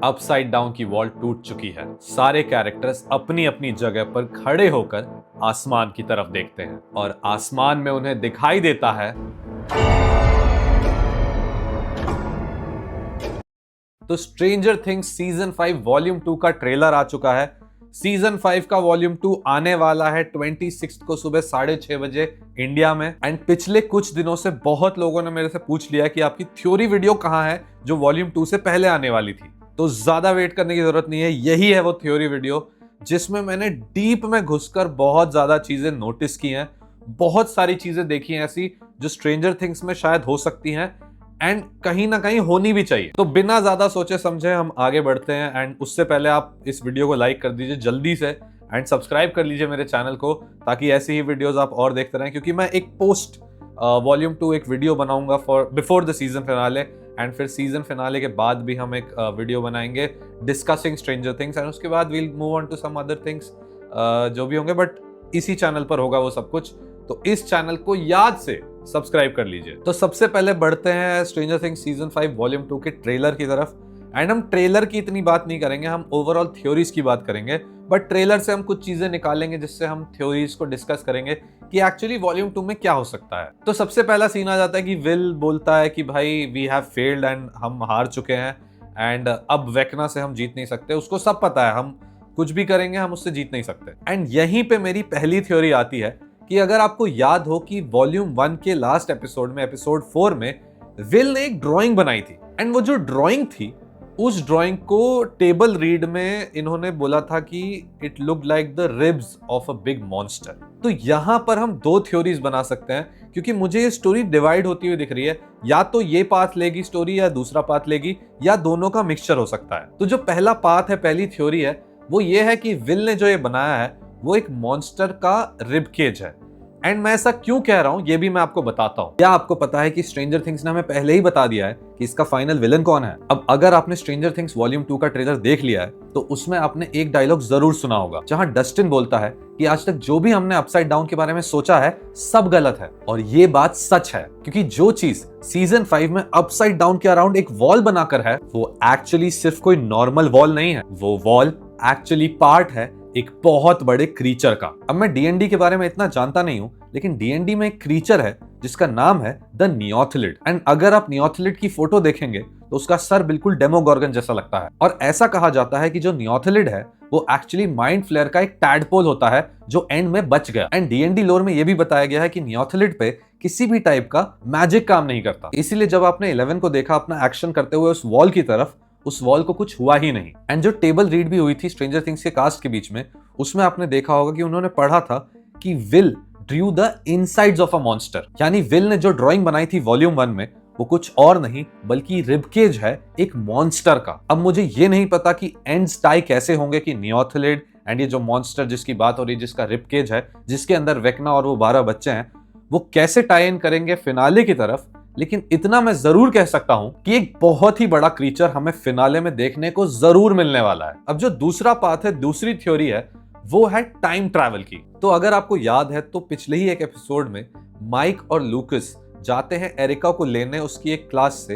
Upside down की wall टूट चुकी है। सारे कैरेक्टर्स अपनी अपनी जगह पर खड़े होकर आसमान की तरफ देखते हैं और आसमान में उन्हें दिखाई देता है तो स्ट्रेंजर थिंग्स सीजन 5 वॉल्यूम 2 का ट्रेलर आ चुका है। सीजन 5 का वॉल्यूम 2 आने वाला है 26 को सुबह 6:30 बजे इंडिया में। एंड पिछले कुछ दिनों से बहुत लोगों ने मेरे से पूछ लिया कि आपकी थ्योरी वीडियो कहां है जो वॉल्यूम 2 से पहले आने वाली थी। तो ज्यादा वेट करने की जरूरत नहीं है, यही है वो थ्योरी वीडियो जिसमें मैंने डीप में घुसकर बहुत ज्यादा चीजें नोटिस की हैं, बहुत सारी चीजें देखी हैं ऐसी जो स्ट्रेंजर थिंग्स में शायद हो सकती हैं एंड कहीं ना कहीं होनी भी चाहिए। तो बिना ज्यादा सोचे समझे हम आगे बढ़ते हैं। एंड उससे पहले आप इस वीडियो को लाइक कर दीजिए जल्दी से एंड सब्सक्राइब कर लीजिए मेरे चैनल को, ताकि ऐसी ही वीडियोस आप और देखते रहें, क्योंकि मैं एक पोस्ट वॉल्यूम 2 एक वीडियो बनाऊंगा for before the season finale and फिर सीजन फिनाले के बाद भी हम एक वीडियो बनाएंगे डिस्कसिंग स्ट्रेंजर थिंग्स एंड उसके बाद we'll move on to some other things जो भी होंगे, बट इसी चैनल पर होगा वो सब कुछ। तो इस चैनल को याद से सब्सक्राइब कर लीजिए। तो सबसे पहले बढ़ते हैं स्ट्रेंजर थिंग्स सीजन 5 वॉल्यूम 2 के ट्रेलर की तरफ। एंड हम ट्रेलर की इतनी बात नहीं करेंगे, हम ओवरऑल थ्योरीज की बात करेंगे, बट ट्रेलर से हम कुछ चीजें निकालेंगे जिससे हम थ्योरीज को डिस्कस करेंगे कि एक्चुअली वॉल्यूम 2 में क्या हो सकता है। तो सबसे पहला सीन आ जाता है कि विल बोलता है कि भाई वी हैव फेल्ड एंड हम हार चुके हैं एंड अब वेकना से हम जीत नहीं सकते। उसको सब पता है, हम कुछ भी करेंगे हम उससे जीत नहीं सकते। एंड यहीं पे मेरी पहली थ्योरी आती है कि अगर आपको याद हो कि वॉल्यूम 1 के लास्ट एपिसोड में एपिसोड 4 में विल ने एक ड्राइंग बनाई थी एंड वो जो ड्राइंग थी उस ड्राइंग को टेबल रीड में इन्होंने बोला था कि it look like the ribs of a big monster. तो यहां पर हम दो थ्योरीज बना सकते हैं, क्योंकि मुझे ये स्टोरी डिवाइड होती हुई दिख रही है, या तो ये पाथ लेगी स्टोरी या दूसरा पाथ लेगी या दोनों का मिक्सचर हो सकता है। तो जो पहला पाथ है, पहली थ्योरी है, वो ये है कि विल ने जो ये बनाया है वो एक मॉन्स्टर का रिब केज है। एंड मैं ऐसा क्यों कह रहा हूं ये भी मैं आपको बताता हूं। क्या आपको पता है कि स्ट्रेंजर थिंग्स ने हमें पहले ही बता दिया है कि इसका फाइनल विलन कौन है। अब अगर आपने स्ट्रेंजर थिंग्स वॉल्यूम 2 का ट्रेलर देख लिया है तो उसमें आपने एक डायलॉग जरूर सुना होगा जहां डस्टिन बोलता है कि आज तक जो भी हमने अपसाइड डाउन के बारे में सोचा है सब गलत है। और ये बात सच है, क्योंकि जो चीज सीजन 5 में अपसाइड डाउन के अराउंड एक वॉल बनाकर है वो एक्चुअली सिर्फ कोई नॉर्मल वॉल नहीं है, वो वॉल एक्चुअली पार्ट है एक बहुत बड़े क्रीचर का। अब मैं डीएनडी के बारे में इतना जानता नहीं हूं, लेकिन डीएनडी में एक क्रीचर है जिसका नाम है द नियोथिलिड। एंड अगर आप नियोथिलिड की फोटो देखेंगे तो उसका सर बिल्कुल डेमोगॉर्गन जैसा लगता है। और ऐसा कहा जाता है कि जो नियोथिलिड है वो एक्चुअली माइंड फ्लेयर का एक टैडपोल होता है जो एंड में बच गया। एंड डीएनडी लोर में ये भी बताया गया है कि नियोथिलिड पे किसी भी टाइप का मैजिक काम नहीं करता। इसीलिए जब आपने 11 को देखा अपना एक्शन करते हुए उस वॉल की तरफ, उस वॉल को कुछ हुआ ही नहीं। एंड जो टेबल रीड भी हुई थी स्ट्रेंजर थिंग्स के कास्ट के बीच में, उसमें आपने देखा होगा कि उन्होंने पढ़ा था कि will Drew the insides of a monster. यानी विल ने जो ड्राइंग बनाई थी वॉल्यूम 1 में वो कुछ और नहीं बल्कि रिबकेज है एक मॉन्स्टर का। अब मुझे ये नहीं पता कि एंड्स टाई कैसे होंगे कि नियोथिलिड एंड ये जो मॉन्स्टर जिसकी बात हो रही है जिसका रिबकेज है जिसके अंदर वेकना और वो 12 बच्चे हैं, वो कैसे टाई इन करेंगे फिनाले की तरफ। लेकिन इतना मैं जरूर कह सकता हूं कि एक बहुत ही बड़ा क्रीचर हमें फिनाले में देखने को जरूर मिलने वाला है। अब जो दूसरा पाथ है, दूसरी थ्योरी है, वो है टाइम ट्रैवल की। तो अगर आपको याद है तो पिछले ही एक एपिसोड में माइक और लूकस जाते हैं एरिका को लेने उसकी एक क्लास से,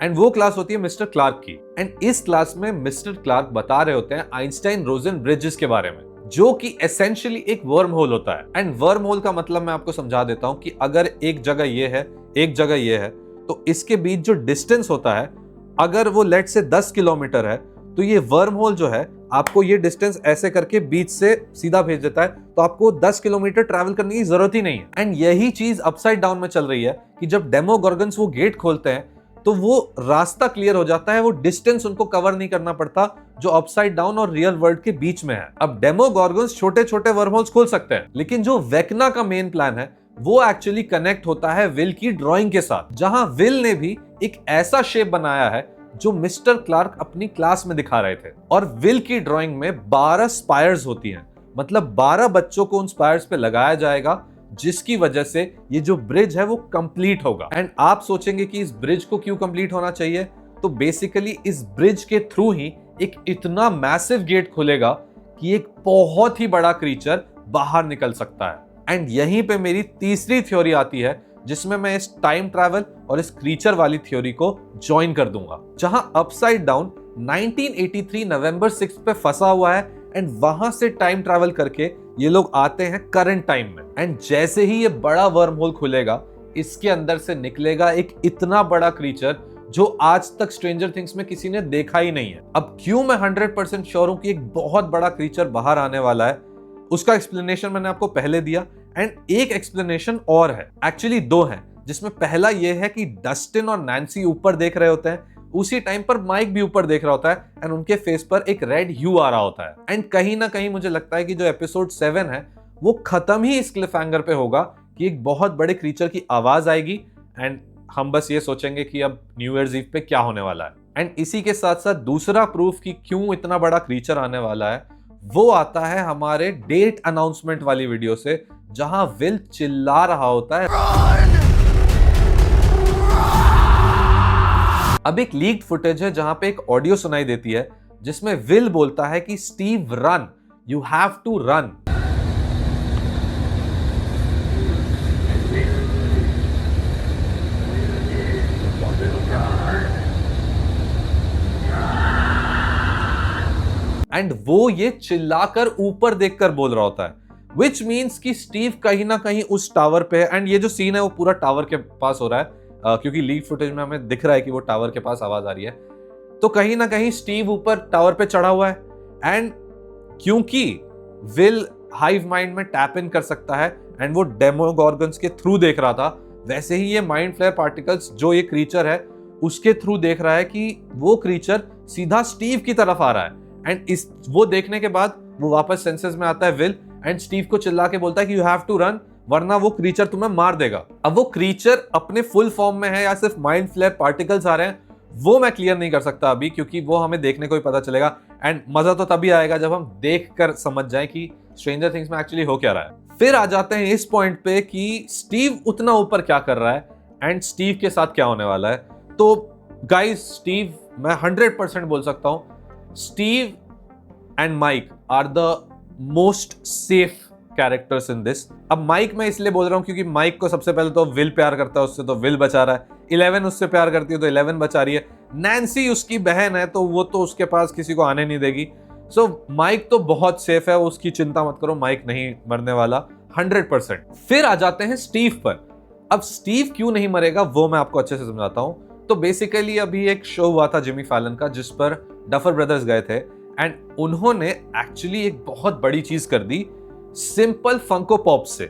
एंड वो क्लास होती है मिस्टर क्लार्क की। एंड इस क्लास में मिस्टर क्लार्क बता रहे होते हैं आइंस्टाइन रोजन ब्रिजेस के बारे में, जो कि एसेंशियली एक वर्म होल होता है। एंड वर्म होल का मतलब मैं आपको समझा देता हूं कि अगर एक जगह ये है एक जगह ये है तो इसके बीच जो डिस्टेंस होता है अगर वो लेट से 10 किलोमीटर है तो ये वर्म होल जो है आपको ये डिस्टेंस ऐसे करके बीच से सीधा भेज देता है, तो आपको 10 किलोमीटर ट्रैवल करने की जरूरत ही नहीं है। एंड यही चीज अपसाइड डाउन में चल रही है कि जब डेमोगॉर्गन्स वो गेट खोलते हैं तो वो रास्ता क्लियर हो जाता है, वो डिस्टेंस उनको कवर नहीं करना पड़ता जो अपसाइड डाउन और रियल वर्ल्ड के बीच में है। अब डेमोगॉर्गन्स छोटे छोटे वर्महोल्स खोल सकते हैं, लेकिन जो वेकना का मेन प्लान है वो एक्चुअली कनेक्ट होता है विल की ड्राइंग के साथ, जहां विल ने भी एक ऐसा शेप बनाया है जो मिस्टर क्लार्क अपनी क्लास में दिखा रहे थे। और विल की ड्राइंग में 12 स्पायर्स होती हैं, मतलब 12 बच्चों को उन स्पायर्स पे लगाया जाएगा, जिसकी वजह से ये जो ब्रिज है वो कंप्लीट होगा। एंड आप सोचेंगे कि इस ब्रिज को क्यों कंप्लीट होना चाहिए, तो बेसिकली इस ब्रिज के थ्रू ही एक इतना मैसिव गेट खुलेगा कि एक बहुत ही बड़ा क्रीचर बाहर निकल सकता है। एंड यहीं पे मेरी तीसरी थ्योरी आती है जिसमें मैं इस टाइम ट्रैवल और इस क्रीचर वाली थ्योरी को ज्वाइन कर दूंगा, जहां अपसाइड डाउन 1983 नवंबर 6 पे फंसा हुआ है एंड वहां से टाइम ट्रैवल करके ये लोग आते हैं करंट टाइम में। एंड जैसे ही ये बड़ा वर्म होल खुलेगा, इसके अंदर से निकलेगा एक इतना बड़ा क्रीचर जो आज तक स्ट्रेंजर थिंग्स में किसी ने देखा ही नहीं है। अब क्यों मैं 100% श्योर हूं कि एक बहुत बड़ा क्रीचर बाहर आने वाला है, उसका एक्सप्लेनेशन मैंने आपको पहले दिया। एंड एक एक्सप्लेनेशन और है, एक्चुअली दो है, जिसमें पहला ये है कि डस्टिन और नैन्सी ऊपर देख रहे होते हैं, उसी टाइम पर माइक भी ऊपर देख रहा होता है एंड उनके फेस पर एक रेड ह्यू आ रहा होता है। एंड कहीं ना कहीं मुझे लगता है कि जो एपिसोड 7 है वो खत्म ही इस क्लिफहैंगर पे होगा कि एक बहुत बड़े क्रीचर की आवाज आएगी एंड हम बस ये सोचेंगे कि अब न्यू ईयर्स ईव पे क्या होने वाला है। एंड इसी के साथ साथ दूसरा प्रूफ कि क्यों इतना बड़ा क्रीचर आने वाला है वो आता है हमारे डेट अनाउंसमेंट वाली वीडियो से, जहां विल चिल्ला रहा होता है। अब एक लीक्ड फुटेज है जहां पे एक ऑडियो सुनाई देती है जिसमें विल बोलता है कि Steve run, you have to run. And वो ये चिल्लाकर ऊपर देखकर बोल रहा होता है, विच मीन्स कि स्टीव कहीं ना कहीं उस टावर पे है। एंड ये जो सीन है वो पूरा टावर के पास हो रहा है, क्योंकि लीक फुटेज में हमें दिख रहा है कि वो टावर के पास आवाज आ रही है। तो कहीं ना कहीं स्टीव ऊपर टावर पे चढ़ा हुआ है एंड क्योंकि विल हाइव माइंड में टैप इन कर सकता है एंड वो डेमोगॉर्गन्स के थ्रू देख रहा था, वैसे ही ये माइंड फ्लेयर पार्टिकल्स जो ये क्रीचर है उसके थ्रू देख रहा है कि वो क्रीचर सीधा स्टीव की तरफ आ रहा है। एंड इस वो देखने के बाद वो वापस सेंसेस में आता है विल एंड स्टीव को चिल्ला के बोलता है कि यू हैव टू रन, वरना वो क्रीचर तुम्हें मार देगा। अब वो क्रीचर अपने फुल फॉर्म में है या सिर्फ माइंड फ्लेयर पार्टिकल्स आ रहे हैं वो मैं क्लियर नहीं कर सकता अभी, क्योंकि वो हमें देखने को ही पता चलेगा। एंड मजा तो तभी आएगा जब हम देख कर समझ जाए कि स्ट्रेंजर थिंग्स में एक्चुअली हो क्या रहा है। फिर आ जाते हैं इस पॉइंट पे कि स्टीव उतना ऊपर क्या कर रहा है एंड स्टीव के साथ क्या होने वाला है। तो गाइस, स्टीव, मैं 100% बोल सकता हूं Steve and Mike are the most safe characters in this. अब माइक मैं इसलिए बोल रहा हूं क्योंकि माइक को सबसे पहले तो विल प्यार करता है, उससे तो विल बचा रहा है। 11 उससे प्यार करती है तो 11 बचा रही है। नैन्सी उसकी बहन है तो वो तो उसके पास किसी को आने नहीं देगी। सो माइक तो बहुत सेफ है, उसकी चिंता मत करो, माइक नहीं मरने वाला 100%। फिर आ जाते हैं स्टीव पर। अब स्टीव क्यों नहीं मरेगा वो मैं आपको अच्छे से समझाता हूं। तो बेसिकली अभी एक शो हुआ था जिमी फैलन का जिस पर डफर ब्रदर्स गए थे एंड उन्होंने एक्चुअली एक बहुत बड़ी चीज कर दी सिंपल फंको पॉप से,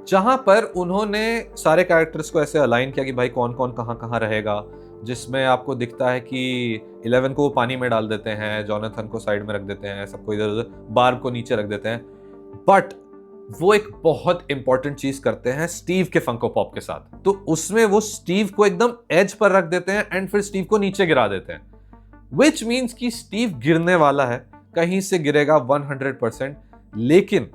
जहां पर उन्होंने सारे कैरेक्टर्स को ऐसे अलाइन किया कि भाई कौन कौन कहां कहां रहेगा, जिसमें आपको दिखता है कि 11 को पानी में डाल देते हैं, जॉनथन को साइड में रख देते हैं, सबको इधर उधर, बार्ब को नीचे रख देते हैं। बट वो एक बहुत इंपॉर्टेंट चीज करते हैं स्टीव के फंको पॉप के साथ। तो उसमें वो स्टीव को एकदम एज पर रख देते हैं एंड फिर स्टीव को नीचे गिरा देते हैं, विच मीन्स कि स्टीव गिरने वाला है, कहीं से गिरेगा 100%। लेकिन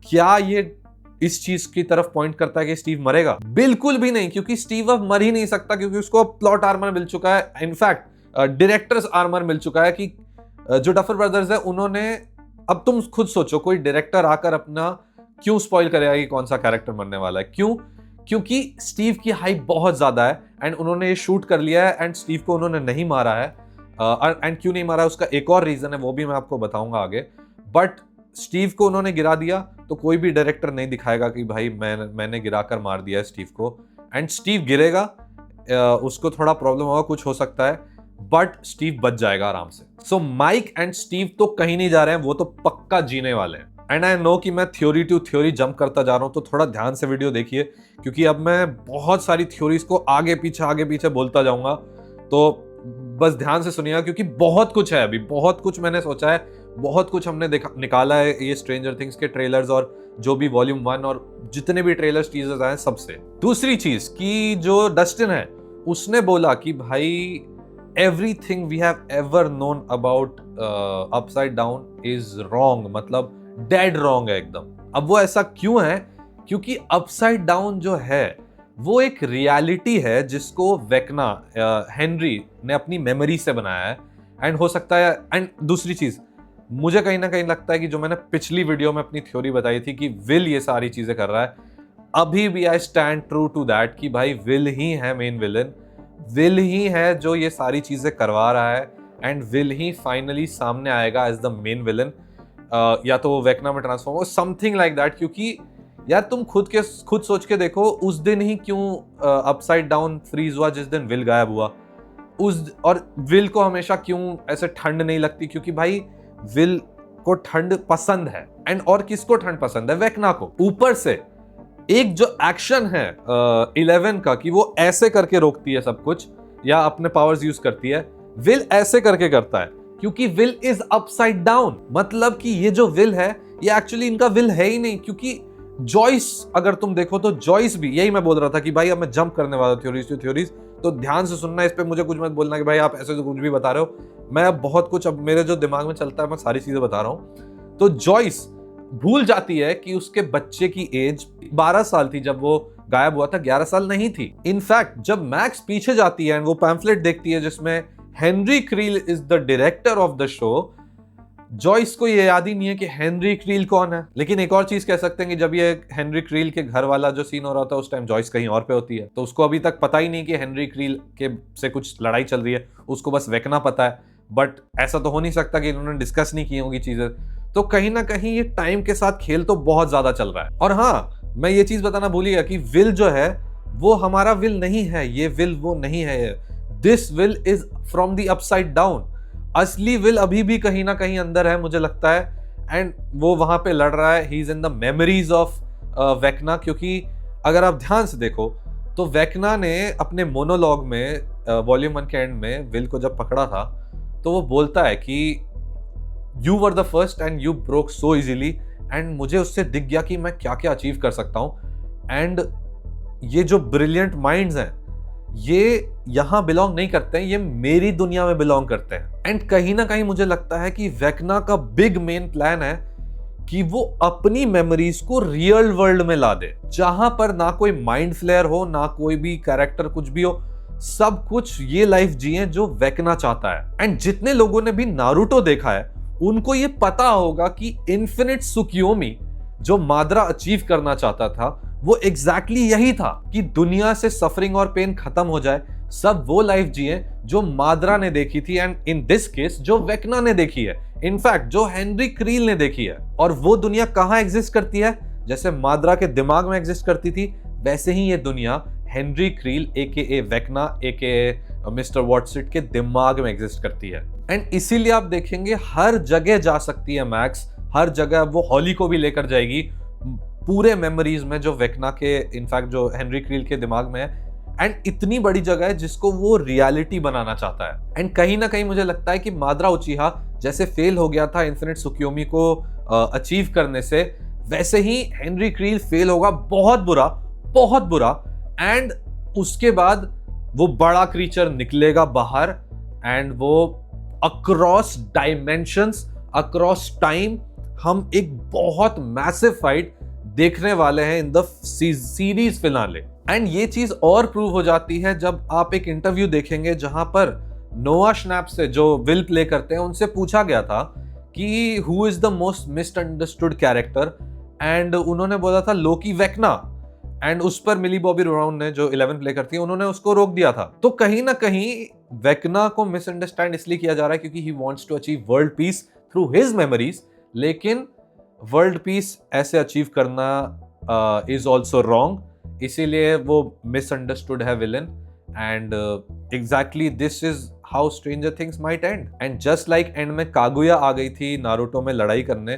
क्या ये इस चीज की तरफ पॉइंट करता है कि स्टीव मरेगा? बिल्कुल भी नहीं, क्योंकि स्टीव अब मर ही नहीं सकता, क्योंकि उसको प्लॉट आर्मर मिल चुका है, इनफैक्ट डायरेक्टर्स आर्मर मिल चुका है कि जो डफर ब्रदर्स है उन्होंने। अब तुम खुद सोचो, कोई डायरेक्टर आकर अपना क्यों स्पॉइल करेगा कि कौन सा कैरेक्टर मरने वाला है? क्यों? क्योंकि स्टीव की हाइप बहुत ज्यादा है एंड उन्होंने ये शूट कर लिया है एंड स्टीव को उन्होंने नहीं मारा है। एंड क्यों नहीं मारा उसका एक और रीजन है, वो भी मैं आपको बताऊंगा आगे। बट स्टीव को उन्होंने गिरा दिया तो कोई भी डायरेक्टर नहीं दिखाएगा कि भाई मैंने गिराकर मार दिया है स्टीव को। एंड स्टीव गिरेगा, उसको थोड़ा प्रॉब्लम होगा, कुछ हो सकता है, बट स्टीव बच जाएगा आराम से। सो माइक एंड स्टीव तो कहीं नहीं जा रहे हैं, वो तो पक्का जीने वाले हैं। एंड आई नो कि मैं थ्योरी टू थ्योरी जंप करता जा रहा हूं, तो थोड़ा ध्यान से वीडियो देखिए, क्योंकि अब मैं बहुत सारी थ्योरीज को आगे पीछे बोलता जाऊंगा। तो बस ध्यान से सुनिएगा, क्योंकि बहुत कुछ है, अभी बहुत कुछ मैंने सोचा है, बहुत कुछ हमने निकाला है ये स्ट्रेंजर थिंग्स के ट्रेलर्स और जो भी वॉल्यूम 1 और जितने भी ट्रेलर्स टीजर्स आए सबसे। दूसरी चीज कि जो डस्टिन है उसने बोला कि भाई everything we have ever known about upside down is wrong, मतलब डेड रॉन्ग है एकदम। अब वो ऐसा क्यों है? क्योंकि अपसाइड डाउन जो है वो एक रियलिटी है जिसको वेकना हेनरी ने अपनी मेमोरी से बनाया है एंड हो सकता है। एंड दूसरी चीज मुझे कहीं ना कहीं लगता है कि जो मैंने पिछली वीडियो में अपनी थ्योरी बताई थी कि विल ये सारी चीजें कर रहा है, अभी भी I stand true to that कि भाई विल ही है मेन विलन, विल ही है जो ये सारी चीजें करवा रहा है एंड विल ही फाइनली सामने आएगा एज द मेन विलन, या तो वो वेकना में ट्रांसफॉर्म हो, समथिंग लाइक दैट। क्योंकि यार तुम खुद सोच के देखो, उस दिन ही क्यों अपसाइड डाउन फ्रीज हुआ जिस दिन विल गायब हुआ, और विल को हमेशा क्यों ऐसे ठंड नहीं लगती, क्योंकि भाई विल को ठंड पसंद है। एंड और किसको ठंड पसंद है? वेकना को। ऊपर से एक जो एक्शन है 11 का कि वो ऐसे करके रोकती है सब कुछ या अपने पावर्स यूज करती है, विल ऐसे करके करता है क्योंकि विल इज अपसाइड डाउन। मतलब कि ये जो विल है ये एक्चुअली इनका विल है ही नहीं। क्योंकि जॉइस अगर तुम देखो तो जॉइस भी, यही मैं बोल रहा था कि भाई अब मैं जंप करने वाला थ्योरीज, तो ध्यान से सुनना, इस पे मुझे कुछ मत बोलना कि भाई आप ऐसे तो कुछ भी बता रहे हो। मैं अब बहुत कुछ, अब मेरे जो दिमाग में चलता है मैं सारी चीजें बता रहा हूं। तो जॉइस भूल जाती है कि उसके बच्चे की एज 12 साल थी जब वो गायब हुआ था, 11 साल नहीं थी। इनफैक्ट जब मैक्स पीछे जाती है एंड वो पैम्फलेट देखती है जिसमें Henry krill is the director of the show, Joyce को ये याद ही नहीं है कि हेनरी क्रील कौन है। लेकिन एक और चीज कह सकते हैं कि जब ये हेनरी क्रील के घर वाला जो सीन हो रहा था उस टाइम जॉइस कहीं और पे होती है, तो उसको अभी तक पता ही नहीं कि हेनरी क्रील के से कुछ लड़ाई चल रही है, उसको बस वेकना पता है। बट ऐसा तो हो नहीं सकता कि इन्होंने डिस्कस नहीं की होगी चीजें। तो कहीं ना कहीं ये टाइम के साथ खेल तो बहुत ज्यादा चल रहा है। और हाँ, मैं ये चीज बताना भूल गया कि विल जो है वो हमारा विल नहीं है, ये विल वो नहीं है। This will is from the upside down. असली विल अभी भी कहीं ना कहीं अंदर है मुझे लगता है, एंड वो वहां पे लड़ रहा है। He is in the memories of Vecna. क्योंकि अगर आप ध्यान से देखो तो वेकना ने अपने मोनोलॉग में वॉल्यूम 1 के एंड में विल को जब पकड़ा था तो वो बोलता है कि you were the first and you broke so easily, and मुझे उससे दिख गया कि मैं क्या क्या अचीव कर सकता हूं। एंड ये जो ब्रिलियंट माइंड्स हैं ये यहां बिलोंग नहीं करते हैं, ये मेरी दुनिया में बिलोंग करते हैं। एंड कहीं ना कहीं मुझे लगता है कि वेकना का बिग मेन प्लान है कि वो अपनी मेमोरीज को रियल वर्ल्ड में ला दे, जहां पर ना कोई माइंड फ्लेयर हो, ना कोई भी कैरेक्टर कुछ भी हो, सब कुछ ये लाइफ जिए जो वेकना चाहता है। एंड जितने लोगों ने भी नारुतो देखा है उनको ये पता होगा कि इन्फिनिट सुकियोमी जो माद्रा अचीव करना चाहता था वो एग्जैक्टली यही था कि दुनिया से सफरिंग और पेन खत्म हो जाए, सब वो लाइफ जिए जो माद्रा ने देखी थी, एंड इन दिस केस जो वेकना ने देखी है, इनफैक्ट जो हेनरी क्रील ने देखी है। और वो दुनिया कहां एग्जिस्ट करती है? जैसे माद्रा के दिमाग में एग्जिस्ट करती थी वैसे ही ये दुनिया हेनरी क्रील एके वेकना एके मिस्टर वॉटसिट के दिमाग में एग्जिस्ट करती है। एंड इसीलिए आप देखेंगे हर जगह जा सकती है मैक्स, हर जगह वो हॉली को भी लेकर जाएगी पूरे मेमोरीज में जो वेकना के, इनफैक्ट जो हेनरी क्रील के दिमाग में है। एंड इतनी बड़ी जगह है जिसको वो रियलिटी बनाना चाहता है। एंड कहीं ना कहीं मुझे लगता है कि माद्रा उचिहा जैसे फेल हो गया था इन्फिनिट सुकियोमी को अचीव करने से, वैसे ही हेनरी क्रील फेल होगा बहुत बुरा। एंड उसके बाद वो बड़ा क्रीचर निकलेगा बाहर एंड वो अक्रॉस डायमेंशंस, अक्रॉस टाइम हम एक बहुत मैसिव फाइट देखने वाले हैं in the series finale. And ये चीज और प्रूव हो जाती है जब आप एक इंटरव्यू देखेंगे जहां पर नोआ स्नैप से जो विल प्ले करते हैं उनसे पूछा गया था कि who is the most misunderstood character, and उन्होंने बोला था लोकी वेकना। एंड उस पर मिली बॉबी ब्राउन ने जो 11 प्ले करती है उन्होंने उसको रोक दिया था। तो कहीं ना कहीं वेकना को मिसअंडरस्टैंड इसलिए किया जा रहा है क्योंकि he wants to achieve world peace through his memories, लेकिन वर्ल्ड पीस ऐसे अचीव करना इज ऑल्सो रॉन्ग, इसीलिए वो मिसअंडरस्टूड है villain. And exactly this is how Stranger Things might end. And just like end में कागुया आ गई थी नारुतो में लड़ाई करने,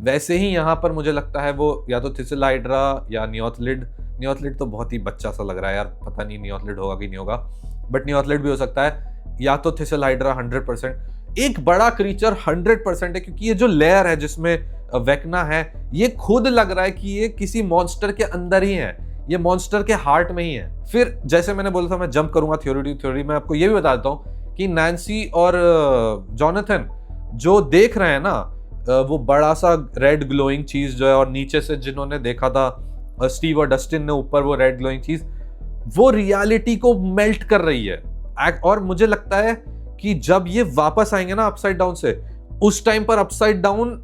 वैसे ही यहाँ पर मुझे लगता है वो या तो थिसल हाइड्रा या नियोथलिड तो बहुत ही बच्चा सा लग रहा है यार, पता नहीं नियोथलिड होगा कि नहीं होगा, बट नियोथलिड भी हो सकता है, या तो थिसल हाइड्रा 100%। एक बड़ा क्रीचर 100% है क्योंकि ये जो लेयर है जिसमें वेकना है ये खुद लग रहा है कि ये किसी मॉन्स्टर के अंदर ही है, ये मॉन्स्टर के हार्ट में ही है। फिर जैसे मैंने बोला था मैं जंप करूंगा थ्योरी में, आपको ये भी बता देता हूँ कि नैन्सी और जॉनथन जो देख रहे हैं ना वो बड़ा सा रेड ग्लोइंग चीज जो है, और नीचे से जिन्होंने देखा था स्टीव और डस्टिन ने ऊपर वो रेड ग्लोइंग चीज, वो रियलिटी को मेल्ट कर रही है। और मुझे लगता है कि जब ये वापस आएंगे ना अपसाइड डाउन से, उस टाइम पर अपसाइड डाउन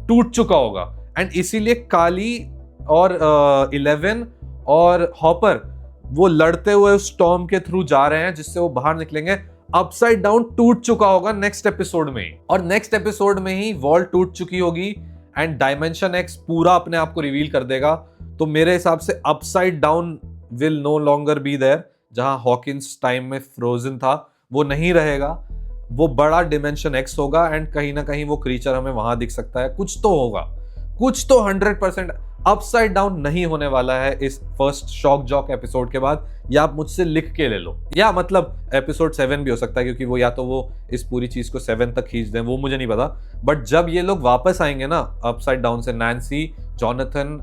टूट चुका होगा। एंड इसीलिए काली और 11 और हॉपर वो लड़ते हुए उस स्टॉर्म के थ्रू जा रहे हैं जिससे वो बाहर निकलेंगे। अपसाइड डाउन टूट चुका होगा नेक्स्ट एपिसोड में ही, और नेक्स्ट एपिसोड में ही वॉल टूट चुकी होगी एंड डायमेंशन एक्स पूरा अपने आप को रिवील कर देगा। तो मेरे हिसाब से upside down will no longer be there. जहां हॉकिंस टाइम में फ्रोजन था वो नहीं रहेगा, वो बड़ा डिमेंशन एक्स होगा एंड कहीं ना कहीं वो क्रीचर हमें वहां दिख सकता है। कुछ तो होगा, कुछ तो 100% अपसाइड डाउन नहीं होने वाला है इस फर्स्ट शॉक जॉक एपिसोड के बाद। या आप मुझसे लिख के ले लो, या मतलब एपिसोड 7 भी हो सकता है, क्योंकि वो या तो वो इस पूरी चीज को 7 तक खींच दें, वो मुझे नहीं पता। बट जब ये लोग वापस आएंगे ना अपसाइड डाउन से, नैन्सी, जॉनथन,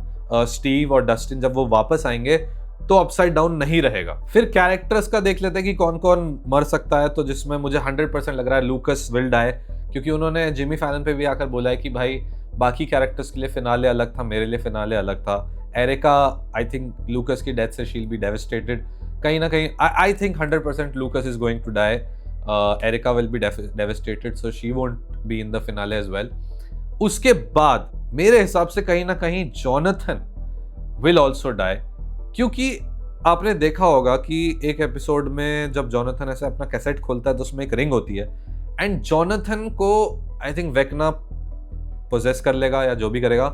स्टीव और डस्टिन, जब वो वापस आएंगे तो अपसाइड डाउन नहीं रहेगा। फिर कैरेक्टर्स का देख लेते हैं कि कौन कौन मर सकता है। तो जिसमें मुझे 100% लग रहा है लूकस विल डाई, क्योंकि उन्होंने जिमी फैलन पे भी आकर बोला है कि भाई बाकी कैरेक्टर्स के लिए फिनाले अलग था, मेरे लिए फिनाले अलग था। एरिका, आई थिंक लूकस की डेथ से शी विल बी डेवास्टेटेड कहीं ना कहीं। I think 100% Lucas is going to die, Erica will be devastated, so she won't be in the finale as well. उसके बाद मेरे हिसाब से कहीं ना कहीं जॉनथन विल ऑल्सो डाई, क्योंकि आपने देखा होगा कि एक एपिसोड में जब जॉनथन ऐसे अपना कैसेट खोलता है तो उसमें एक रिंग होती है एंड जॉनथन को आई थिंक वेकना पोजेस कर लेगा या जो भी करेगा,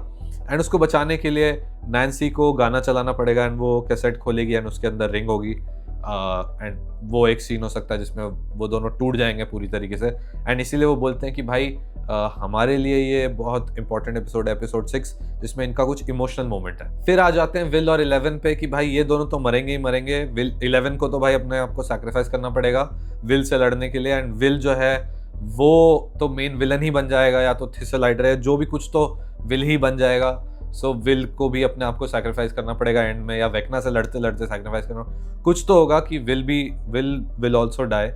एंड उसको बचाने के लिए नैन्सी को गाना चलाना पड़ेगा एंड वो कैसेट खोलेगी एंड उसके अंदर रिंग होगी। एंड वो एक सीन हो सकता है जिसमें वो दोनों टूट जाएंगे पूरी तरीके से, एंड इसीलिए वो बोलते हैं कि भाई हमारे लिए ये बहुत इंपॉर्टेंट एपिसोड है, एपिसोड 6, जिसमें इनका कुछ इमोशनल मोमेंट है। फिर आ जाते हैं विल और 11 पे कि भाई ये दोनों तो मरेंगे ही मरेंगे। विल 11 को तो भाई अपने आप को सैक्रिफाइस करना पड़ेगा विल से लड़ने के लिए, एंड विल जो है वो तो मेन विलन ही बन जाएगा, या तो थिसलाइडर है जो भी, कुछ तो विल ही बन जाएगा। सो विल को भी अपने आप को सैक्रिफाइस करना पड़ेगा एंड में, या वेकना से लड़ते लड़ते सैक्रिफाइस करना, कुछ तो होगा कि विल ऑल्सो डाई।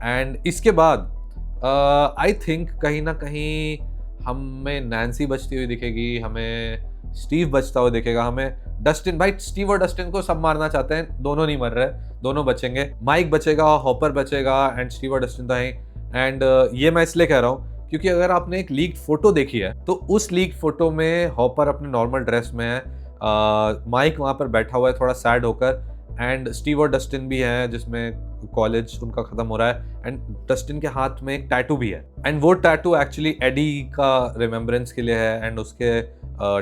एंड इसके बाद आई थिंक कहीं ना कहीं हमें नैन्सी बचती हुई दिखेगी, हमें स्टीव बचता हुआ दिखेगा, हमें डस्टिन, भाई स्टीव और डस्टिन को सब मारना चाहते हैं, दोनों नहीं मर रहे, दोनों बचेंगे। माइक बचेगा, हॉपर बचेगा एंड स्टीव और डस्टिन तो हैं। एंड ये मैं इसलिए कह रहा हूँ क्योंकि अगर आपने एक लीक्ड फोटो देखी है तो उस लीक्ड फोटो में हॉपर अपने नॉर्मल ड्रेस में है, माइक वहां पर बैठा हुआ है थोड़ा सैड होकर, एंड स्टीव और डस्टिन भी हैं जिसमें कॉलेज उनका खत्म हो रहा है, एंड डस्टिन के हाथ में एक टैटू भी है, एंड वो टैटू एक्चुअली एडी का रिमेम्बरेंस के लिए है एंड उसके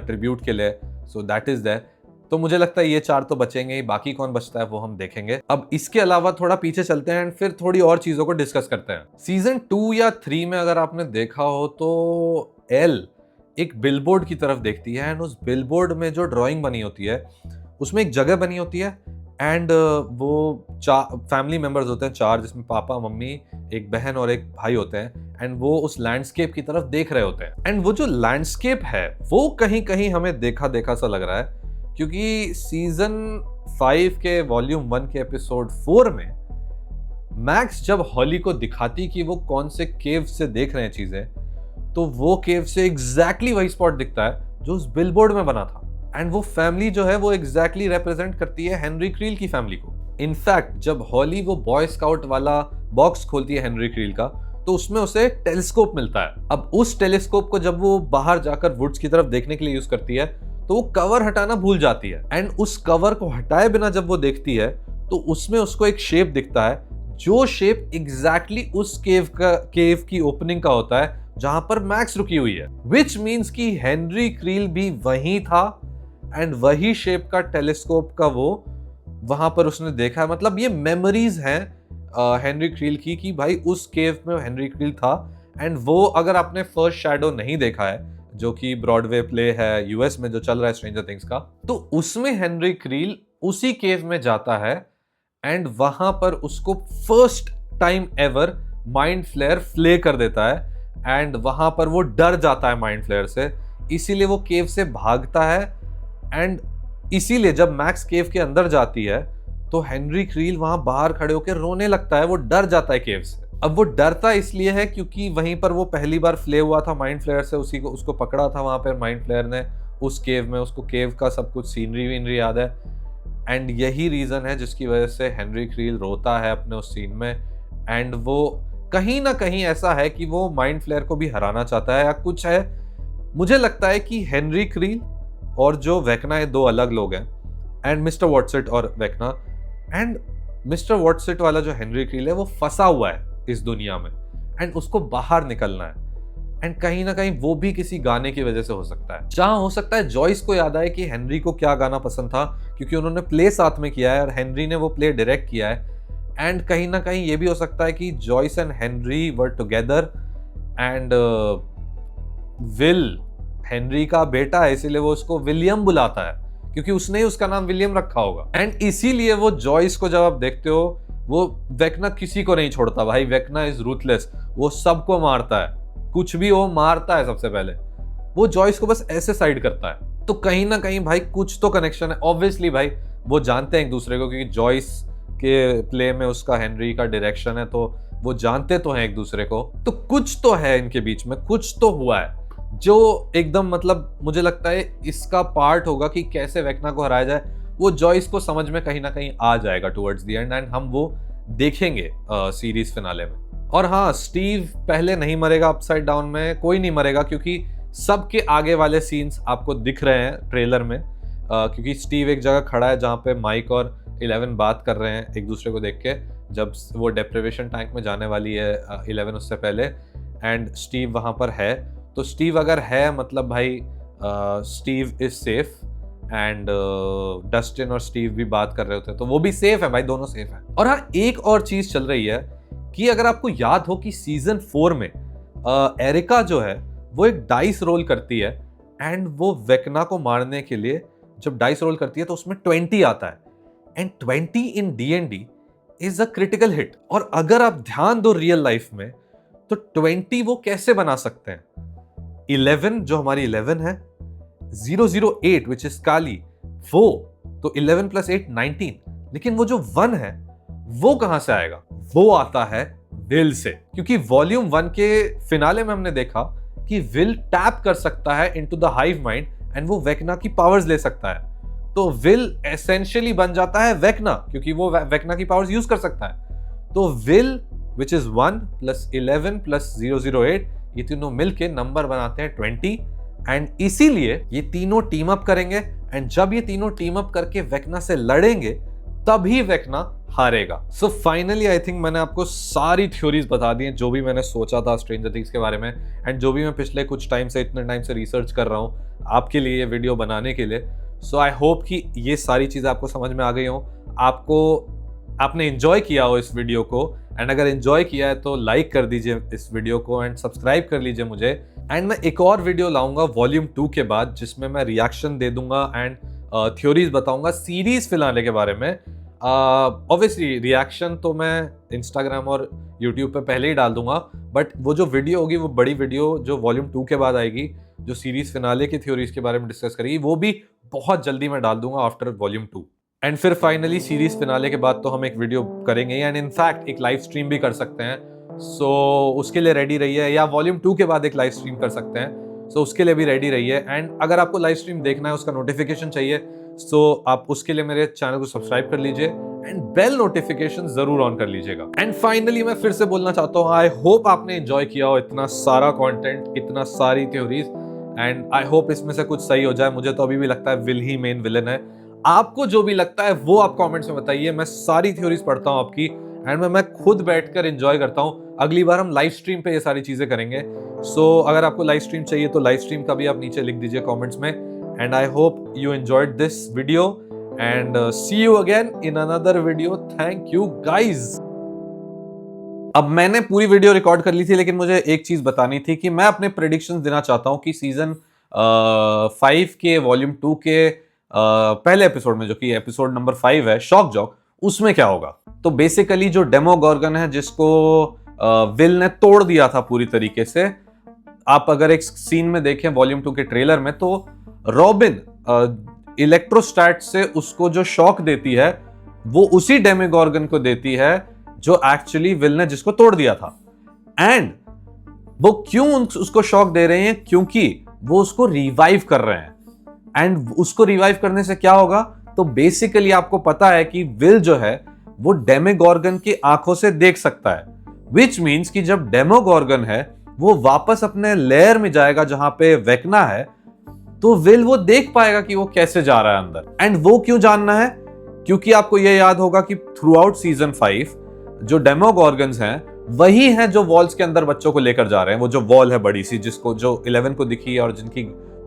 ट्रिब्यूट के लिए। सो दैट इज दैट। तो मुझे लगता है ये 4 तो बचेंगे ही, बाकी कौन बचता है वो हम देखेंगे। अब इसके अलावा थोड़ा पीछे चलते हैं एंड फिर थोड़ी और चीजों को डिस्कस करते हैं। सीजन 2 या 3 में अगर आपने देखा हो तो एल एक बिलबोर्ड की तरफ देखती है एंड उस बिलबोर्ड में जो ड्राइंग बनी होती है उसमें एक जगह बनी होती है एंड वो फैमिली मेंबर्स होते हैं 4, जिसमें पापा, मम्मी, एक बहन और एक भाई होते हैं, एंड वो उस लैंडस्केप की तरफ देख रहे होते हैं। एंड वो जो लैंडस्केप है वो कहीं कहीं हमें देखा देखा सा लग रहा है, क्योंकि सीजन 5 के वॉल्यूम 1 के एपिसोड 4 में मैक्स जब हॉली को दिखाती कि वो कौन से केव से देख रहे हैं चीजें, तो वो केव से एग्जैक्टली वही स्पॉट दिखता है जो उस बिलबोर्ड में बना था, एंड वो फैमिली जो है वो एग्जैक्टली रिप्रेजेंट करती है हेनरी क्रील की फैमिली को। इनफैक्ट जब हॉली वो बॉय स्काउट वाला बॉक्स खोलती है हेनरी क्रील का, तो उसमें उसे टेलीस्कोप मिलता है। अब उस टेलीस्कोप को जब वो बाहर जाकर वुड्स की तरफ देखने के लिए यूज करती है तो वो कवर हटाना भूल जाती है, एंड उस कवर को हटाए बिना जब वो देखती है तो उसमें उसको एक शेप दिखता है, जो शेप एग्जैक्टली उस केव की ओपनिंग का होता है जहां पर मैक्स रुकी हुई है, विच मीन्स कि हेनरी क्रील भी वहीं था एंड वही शेप का टेलीस्कोप का वो वहां पर उसने देखा है। मतलब ये मेमोरीज हैं हेनरी क्रील की कि भाई उस केव में हेनरी क्रील था, एंड वो अगर आपने फर्स्ट शैडो नहीं देखा है जो कि ब्रॉडवे प्ले है यूएस में जो चल रहा है स्ट्रेंजर थिंग्स का, तो उसमें हेनरी क्रील उसी केव में जाता है एंड वहां पर उसको first time ever Mind Flayer फ्ले कर देता है एंड वहां पर वो डर जाता है माइंड फ्लेयर से, इसीलिए वो केव से भागता है। एंड इसीलिए जब मैक्स केव के अंदर जाती है तो हेनरी क्रील वहां बाहर खड़े होकर रोने लगता है, वो डर जाता है केव से। अब वो डरता इसलिए है क्योंकि वहीं पर वो पहली बार फ्ले हुआ था माइंड फ्लेयर से, उसको पकड़ा था वहां पर माइंड फ्लेयर ने उस केव में, उसको केव का सब कुछ सीनरी वीनरी याद है, एंड यही रीजन है जिसकी वजह से हेनरी क्रील रोता है अपने उस सीन में। एंड वो कहीं ना कहीं ऐसा है कि वो माइंड फ्लेयर को भी हराना चाहता है या कुछ है। मुझे लगता है कि हेनरी क्रील और जो वेकना है 2 अलग लोग हैं, एंड मिस्टर वॉटसेट और वेकना, एंड मिस्टर वॉटसेट वाला जो हेनरी क्रील है वो फंसा हुआ है इस दुनिया में एंड उसको बाहर निकलना है। एंड कहीं ना कहीं वो भी किसी गाने की वजह से हो सकता है, जहां हो सकता है जॉयस को याद आए कि हेनरी को क्या गाना पसंद था, क्योंकि उन्होंने प्ले साथ में किया है और हेनरी ने वो प्ले डायरेक्ट किया है। एंड कहीं ना कहीं ये भी हो सकता है कि Joyce and Henry were together and Will Henry का बेटा है, इसीलिए वो उसको विलियम बुलाता है, क्योंकि उसने ही उसका नाम विलियम रखा होगा। एंड इसीलिए वो जॉयस को जब आप देखते हो, वो वेक्ना किसी को नहीं छोड़ता भाई, वेक्ना इज रूथलेस, वो सबको मारता है, कुछ भी हो मारता है सबसे पहले, वो जॉयस को बस ऐसे साइड करता है। तो कहीं ना कहीं भाई कुछ तो कनेक्शन है ऑब्वियसली भाई, वो जानते हैं एक दूसरे को, क्योंकि जॉयस के प्ले में उसका हेनरी का डायरेक्शन है, तो वो जानते तो हैं एक दूसरे को, तो कुछ तो है इनके बीच में, कुछ तो हुआ है जो एकदम मतलब मुझे लगता है इसका पार्ट होगा कि कैसे वेक्ना को हराया जाए। वो जॉयस को समझ में कहीं ना कहीं आ जाएगा टुवर्ड्स द एंड, एंड हम वो देखेंगे सीरीज फिनाले में। और हाँ, स्टीव पहले नहीं मरेगा अपसाइड डाउन में, कोई नहीं मरेगा, क्योंकि सबके आगे वाले सीन्स आपको दिख रहे हैं ट्रेलर में, क्योंकि स्टीव एक जगह खड़ा है जहाँ पे माइक और 11 बात कर रहे हैं एक दूसरे को देख के, जब वो डेप्रिवेशन टैंक में जाने वाली है 11 उससे पहले, एंड स्टीव वहाँ पर है। तो स्टीव अगर है मतलब भाई Steve is safe, and Dustin और स्टीव भी बात कर रहे होते हैं, तो वो भी सेफ है भाई, दोनों सेफ है। और हाँ, एक और चीज चल रही है कि अगर आपको याद हो कि सीजन 4 में एरिका जो है वो एक डाइस रोल करती है, एंड वो वेक्ना को मारने के लिए जब डाइस रोल करती है तो उसमें 20 आता है, and 20 in D&D is a critical hit. और अगर आप ध्यान दो रियल लाइफ में, तो 20 वो कैसे बना सकते हैं? 11 जो हमारी 11 है, 008 विच इज काली, वो तो 11 + 8 19, लेकिन वो जो 1 है वो कहां से आएगा? वो आता है विल से, क्योंकि वॉल्यूम 1 के फिनाले में हमने देखा कि विल टैप कर सकता है into the hive mind and वो वेक्ना की पावर्स ले सकता है। तो विल एसेंशियली बन जाता है वेक्ना, क्योंकि वो वेक्ना की पावर्स यूज कर सकता है। तो विल विच इज 1 + 11 + 008, ये तीनों मिलके नंबर बनाते हैं 20, एंड इसीलिए ये तीनों टीम अप करेंगे, एंड जब ये तीनों टीम अप करके वेक्ना से लड़ेंगे तभी वेक्ना हारेगा। सो फाइनली आई थिंक मैंने आपको सारी थ्योरीज बता दी हैं जो भी मैंने सोचा था स्ट्रेंजर थिंग्स के बारे में, एंड जो भी मैं पिछले कुछ टाइम से इतने टाइम से रिसर्च कर रहा हूँ आपके लिए ये वीडियो बनाने के लिए। सो आई होप कि ये सारी चीज़ें आपको समझ में आ गई हो, आपने एंजॉय किया हो इस वीडियो को, एंड अगर एंजॉय किया है तो लाइक कर दीजिए इस वीडियो को एंड सब्सक्राइब कर लीजिए मुझे। एंड मैं एक और वीडियो लाऊंगा वॉल्यूम 2 के बाद, जिसमें मैं रिएक्शन दे दूंगा एंड थ्योरीज बताऊंगा सीरीज फिनाले के बारे में। ऑब्वियसली रिएक्शन तो मैं इंस्टाग्राम और यूट्यूब पे पहले ही डाल दूंगा, बट वो जो वीडियो होगी, वो बड़ी वीडियो जो वॉल्यूम 2 के बाद आएगी, जो सीरीज फिनाले की थ्योरीज के बारे में डिस्कस करेगी, वो भी बहुत जल्दी मैं डाल दूंगा आफ्टर वॉल्यूम 2। एंड फिर फाइनली सीरीज फिनाले के बाद तो हम एक वीडियो करेंगे, एंड इनफैक्ट एक लाइव स्ट्रीम भी कर सकते हैं। सो उसके लिए रेडी रहिए, या वॉल्यूम 2 के बाद एक लाइव स्ट्रीम कर सकते हैं, सो उसके लिए भी रेडी रहिए। एंड अगर आपको लाइव स्ट्रीम देखना है, उसका नोटिफिकेशन चाहिए, सो आप उसके लिए मेरे चैनल को सब्सक्राइब कर लीजिए एंड बेल नोटिफिकेशन जरूर ऑन कर लीजिएगा। एंड फाइनली मैं फिर से बोलना चाहता हूँ, आई होप आपने एंजॉय किया हो इतना सारा कंटेंट, इतना सारी थ्योरीज, एंड आई होप इसमें से कुछ सही हो जाए। मुझे तो अभी भी लगता है विल ही मेन विलन है, आपको जो भी लगता है वो आप कमेंट्स में बताइए। मैं सारी थ्योरीज पढ़ता हूँ आपकी, एंड मैं खुद बैठकर एंजॉय करता हूँ। अगली बार हम लाइव स्ट्रीम पे ये सारी चीजें करेंगे। सो अगर आपको लाइव स्ट्रीम चाहिए तो लाइव स्ट्रीम का भी आप नीचे लिख दीजिए कमेंट्स में। And I hope you enjoyed this video, and see you again in another video. Thank you guys. अब मैंने पूरी वीडियो रिकॉर्ड कर ली थी, लेकिन मुझे एक चीज बतानी थी कि मैं अपने प्रेडिक्शंस देना चाहता हूं कि सीजन 5 के वॉल्यूम 2 के पहले एपिसोड में, जो कि एपिसोड नंबर 5 है, शॉक जॉक, उसमें क्या होगा। तो बेसिकली जो डेमोगॉर्गन है, जिसको विल ने तोड़ दिया था पूरी तरीके से, आप अगर एक सीन में देखें वॉल्यूम 2 के ट्रेलर में, तो रॉबिन इलेक्ट्रोस्टैट से उसको जो शॉक देती है वो उसी डेमोगॉर्गन को देती है जो एक्चुअली विल ने जिसको तोड़ दिया था। एंड वो क्यों उसको शॉक दे रहे हैं? क्योंकि वो उसको रिवाइव कर रहे हैं, एंड उसको रिवाइव करने से क्या होगा? तो बेसिकली आपको पता है कि विल जो है वो डेमोगॉर्गन की आंखों से देख सकता है, विच मीन्स कि जब डेमोगॉर्गन है वो वापस अपने लेयर में जाएगा जहां पे वेक्ना है, तो विल वो देख पाएगा कि वो कैसे जा रहा है अंदर। एंड वो क्यों जानना है? क्योंकि आपको ये याद होगा कि थ्रू आउट सीजन 5 जो डेमोगॉर्गन्स हैं वही हैं जो वॉल्स के अंदर बच्चों को लेकर जा रहे हैं। वो जो वॉल है बड़ी सी, जिसको जो 11 को दिखी है और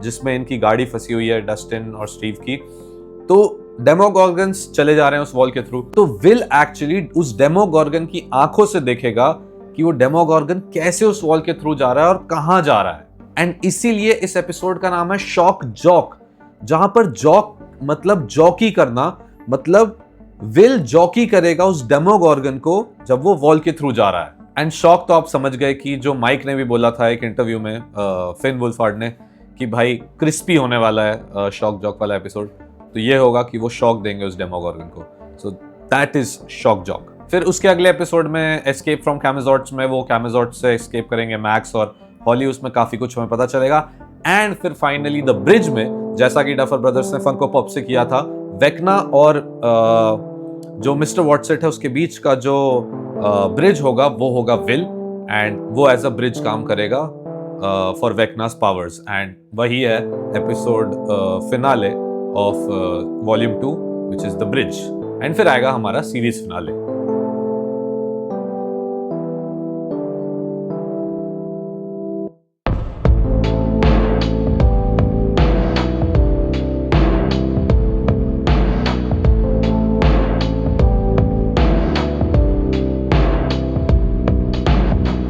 जिसमें इनकी गाड़ी फंसी हुई है, डस्टिन और स्टीव की, तो डेमोगॉर्गन्स चले जा रहे हैं उस वॉल के थ्रू। तो विल एक्चुअली उस डेमोगॉर्गन की आंखों से देखेगा कि वो डेमोगॉर्गन कैसे उस वॉल के थ्रू जा रहा है और कहां जा रहा है। एंड इसीलिए इस एपिसोड का नाम है शॉक जॉक, जहां पर जॉक मतलब जॉकी करना, मतलब विल जॉकी करेगा उस डेमोगॉर्गन को जब वो वॉल के थ्रू जा रहा है। एंड शॉक तो आप समझ गए कि जो माइक ने भी बोला था एक इंटरव्यू में, फिन वुल्फहार्ड ने, कि भाई क्रिस्पी होने वाला है शॉक जॉक वाला एपिसोड। तो ये होगा कि वो शॉक देंगे उस डेमोगॉर्गन को। So that is shock jock. फिर उसके अगले एपिसोड में एस्केप फ्रॉम कैमेजॉर्ट्स में वो कैमेजॉर्ट से एस्केप करेंगे मैक्स और हॉली, उसमें काफी कुछ हमें पता चलेगा। एंड फिर फाइनली द ब्रिज में, जैसा कि डफर ब्रदर्स ने फंको पॉप से किया था, वेक्ना और जो मिस्टर वॉटसेट है उसके बीच का जो ब्रिज होगा वो होगा विल, एंड वो एज अ ब्रिज काम करेगा फॉर वेक्नास पावर्स। एंड वही है episode finale of volume 2 which is the bridge. And फिर आएगा हमारा सीरीज फिनाले।